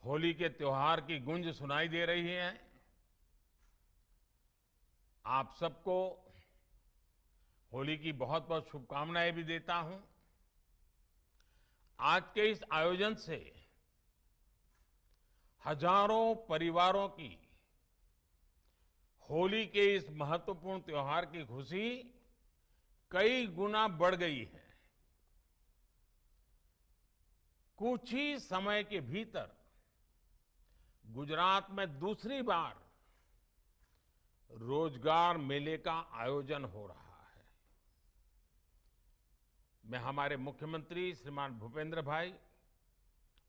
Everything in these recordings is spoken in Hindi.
होली के त्योहार की गूंज सुनाई दे रही है। आप सबको होली की बहुत बहुत शुभकामनाएं भी देता हूं। आज के इस आयोजन से हजारों परिवारों की होली के इस महत्वपूर्ण त्योहार की खुशी कई गुना बढ़ गई है। कुछ ही समय के भीतर गुजरात में दूसरी बार रोजगार मेले का आयोजन हो रहा है। मैं हमारे मुख्यमंत्री श्रीमान भूपेंद्र भाई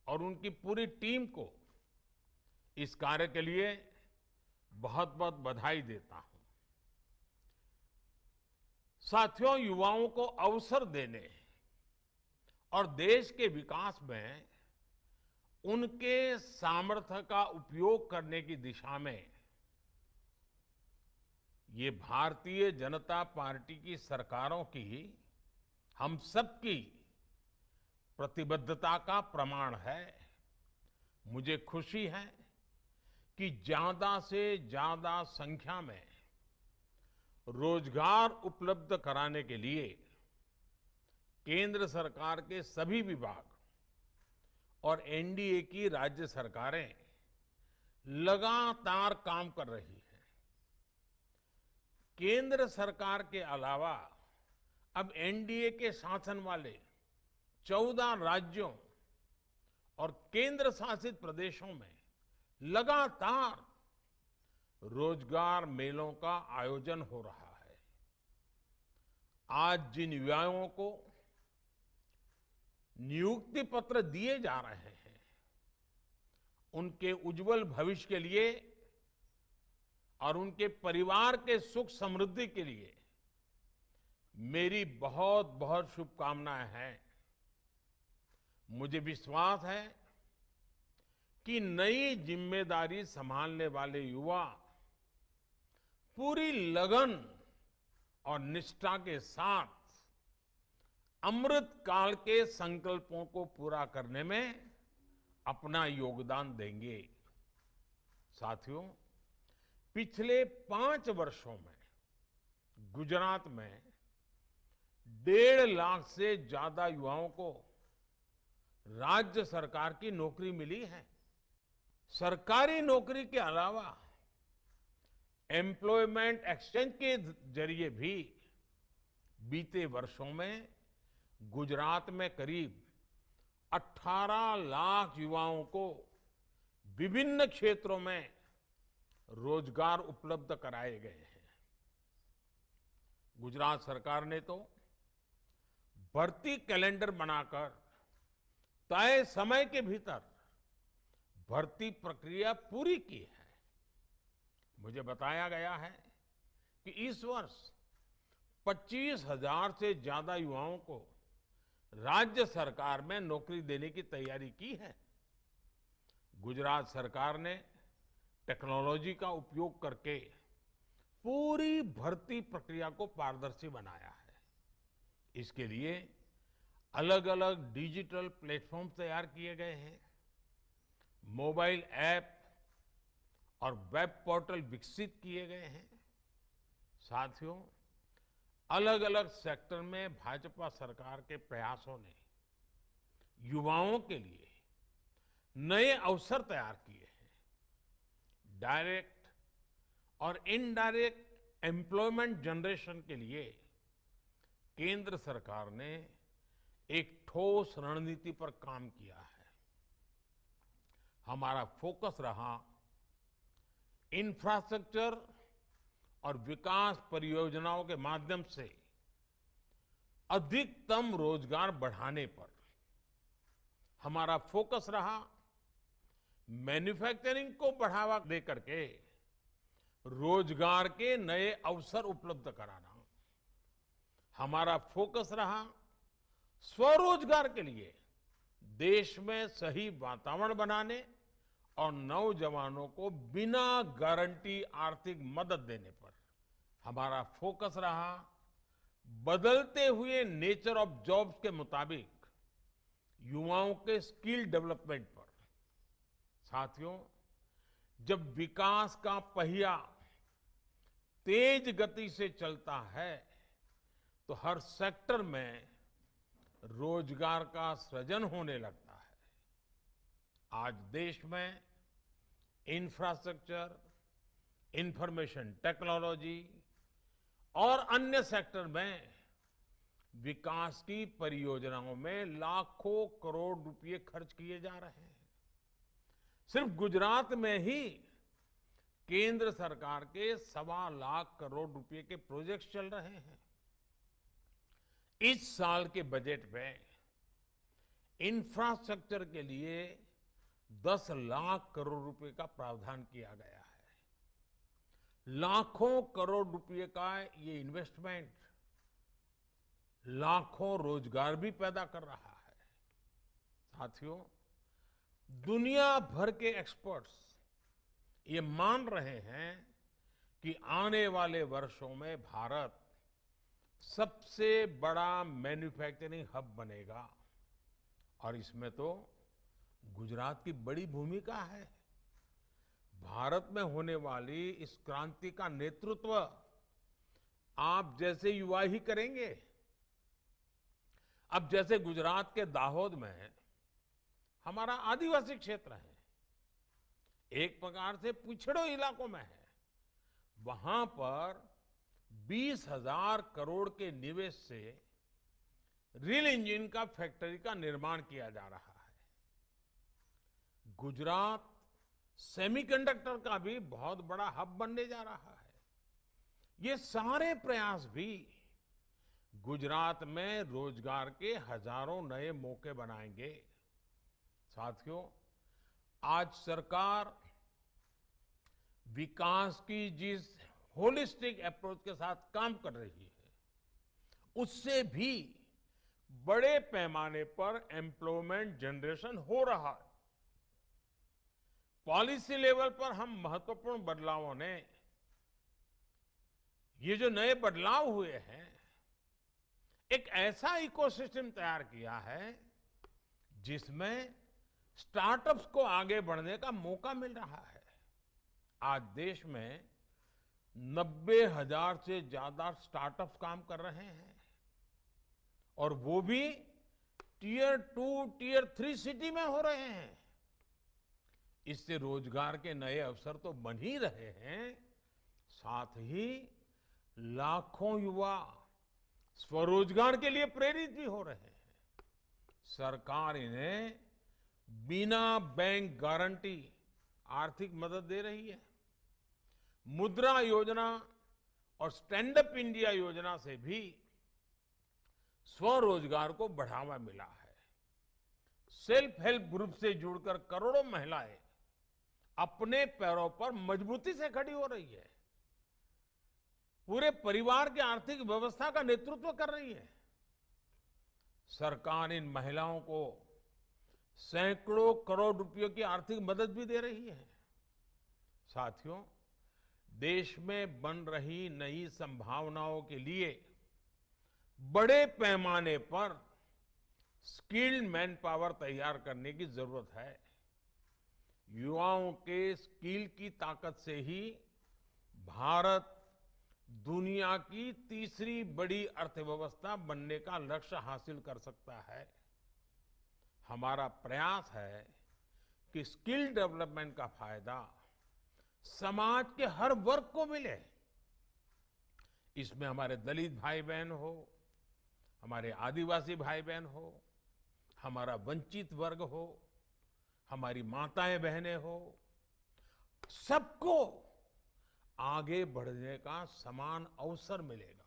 और उनकी पूरी टीम को इस कार्य के लिए बहुत बहुत बधाई देता हूं। साथियों, युवाओं को अवसर देने और देश के विकास में उनके सामर्थ्य का उपयोग करने की दिशा में ये भारतीय जनता पार्टी की सरकारों की, हम सबकी प्रतिबद्धता का प्रमाण है। मुझे खुशी है कि ज्यादा से ज्यादा संख्या में रोजगार उपलब्ध कराने के लिए केंद्र सरकार के सभी विभाग और एनडीए की राज्य सरकारें लगातार काम कर रही हैं। केंद्र सरकार के अलावा अब एनडीए के शासन वाले 14 राज्यों और केंद्र शासित प्रदेशों में लगातार रोजगार मेलों का आयोजन हो रहा है। आज जिन युवाओं को नियुक्ति पत्र दिए जा रहे हैं, उनके उज्जवल भविष्य के लिए और उनके परिवार के सुख समृद्धि के लिए मेरी बहुत बहुत शुभकामनाएं हैं। मुझे विश्वास है कि नई जिम्मेदारी संभालने वाले युवा पूरी लगन और निष्ठा के साथ अमृत काल के संकल्पों को पूरा करने में अपना योगदान देंगे। साथियों, पिछले 5 वर्षों में गुजरात में 1.5 लाख से ज्यादा युवाओं को राज्य सरकार की नौकरी मिली है। सरकारी नौकरी के अलावा एम्प्लॉयमेंट एक्सचेंज के जरिए भी बीते वर्षों में गुजरात में करीब 18 लाख युवाओं को विभिन्न क्षेत्रों में रोजगार उपलब्ध कराए गए हैं। गुजरात सरकार ने तो भर्ती कैलेंडर बनाकर तय समय के भीतर भर्ती प्रक्रिया पूरी की है। मुझे बताया गया है कि इस वर्ष 25,000 से ज्यादा युवाओं को राज्य सरकार में नौकरी देने की तैयारी की है। गुजरात सरकार ने टेक्नोलॉजी का उपयोग करके पूरी भर्ती प्रक्रिया को पारदर्शी बनाया है। इसके लिए अलग अलग डिजिटल प्लेटफॉर्म तैयार किए गए हैं, मोबाइल ऐप और वेब पोर्टल विकसित किए गए हैं। साथियों, अलग अलग सेक्टर में भाजपा सरकार के प्रयासों ने युवाओं के लिए नए अवसर तैयार किए हैं। डायरेक्ट और इनडायरेक्ट एम्प्लॉयमेंट जनरेशन के लिए केंद्र सरकार ने एक ठोस रणनीति पर काम किया है। हमारा फोकस रहा इंफ्रास्ट्रक्चर और विकास परियोजनाओं के माध्यम से अधिकतम रोजगार बढ़ाने पर। हमारा फोकस रहा मैन्युफैक्चरिंग को बढ़ावा देकर के रोजगार के नए अवसर उपलब्ध कराना। हमारा फोकस रहा स्वरोजगार के लिए देश में सही वातावरण बनाने और नौजवानों को बिना गारंटी आर्थिक मदद देने पर। हमारा फोकस रहा बदलते हुए नेचर ऑफ जॉब्स के मुताबिक युवाओं के स्किल डेवलपमेंट पर। साथियों, जब विकास का पहिया तेज गति से चलता है तो हर सेक्टर में रोजगार का सृजन होने लगता है। आज देश में इंफ्रास्ट्रक्चर, इंफॉर्मेशन टेक्नोलॉजी और अन्य सेक्टर में विकास की परियोजनाओं में लाखों करोड़ रुपए खर्च किए जा रहे हैं। सिर्फ गुजरात में ही केंद्र सरकार के 1.25 करोड़ रुपए के प्रोजेक्ट्स चल रहे हैं। इस साल के बजट में इंफ्रास्ट्रक्चर के लिए 10 लाख करोड़ रुपए का प्रावधान किया गया है। लाखों करोड़ रुपए का ये इन्वेस्टमेंट लाखों रोजगार भी पैदा कर रहा है। साथियों, दुनिया भर के एक्सपर्ट्स ये मान रहे हैं कि आने वाले वर्षों में भारत सबसे बड़ा मैन्युफैक्चरिंग हब बनेगा और इसमें तो गुजरात की बड़ी भूमिका है। भारत में होने वाली इस क्रांति का नेतृत्व आप जैसे युवा ही करेंगे। अब जैसे गुजरात के दाहोद में हमारा आदिवासी क्षेत्र है, एक प्रकार से पिछड़े इलाकों में है, वहां पर 20,000 करोड़ के निवेश से रिल इंजन का फैक्ट्री का निर्माण किया जा रहा है। गुजरात सेमीकंडक्टर का भी बहुत बड़ा हब बनने जा रहा है। ये सारे प्रयास भी गुजरात में रोजगार के हजारों नए मौके बनाएंगे। साथियों, आज सरकार विकास की जिस होलिस्टिक अप्रोच के साथ काम कर रही है, उससे भी बड़े पैमाने पर एम्प्लॉयमेंट जनरेशन हो रहा है। पॉलिसी लेवल पर हम महत्वपूर्ण बदलावों ने ये जो नए बदलाव हुए हैं, एक ऐसा इकोसिस्टम तैयार किया है जिसमें स्टार्टअप्स को आगे बढ़ने का मौका मिल रहा है। आज देश में 90,000 से ज्यादा स्टार्टअप्स काम कर रहे हैं और वो भी टियर 2, टियर 3 सिटी में हो रहे हैं। इससे रोजगार के नए अवसर तो बन ही रहे हैं, साथ ही लाखों युवा स्वरोजगार के लिए प्रेरित भी हो रहे हैं। सरकार इन्हें बिना बैंक गारंटी आर्थिक मदद दे रही है। मुद्रा योजना और स्टैंड अप इंडिया योजना से भी स्वरोजगार को बढ़ावा मिला है। सेल्फ हेल्प ग्रुप से जुड़कर करोड़ों महिलाएं अपने पैरों पर मजबूती से खड़ी हो रही है, पूरे परिवार की आर्थिक व्यवस्था का नेतृत्व कर रही है। सरकार इन महिलाओं को सैकड़ों करोड़ रुपयों की आर्थिक मदद भी दे रही है। साथियों, देश में बन रही नई संभावनाओं के लिए बड़े पैमाने पर स्किल्ड मैन पावर तैयार करने की जरूरत है। युवाओं के स्किल की ताकत से ही भारत दुनिया की तीसरी बड़ी अर्थव्यवस्था बनने का लक्ष्य हासिल कर सकता है। हमारा प्रयास है कि स्किल डेवलपमेंट का फायदा समाज के हर वर्ग को मिले। इसमें हमारे दलित भाई बहन हो, हमारे आदिवासी भाई बहन हो, हमारा वंचित वर्ग हो, हमारी माताएं बहनें हो, सबको आगे बढ़ने का समान अवसर मिलेगा।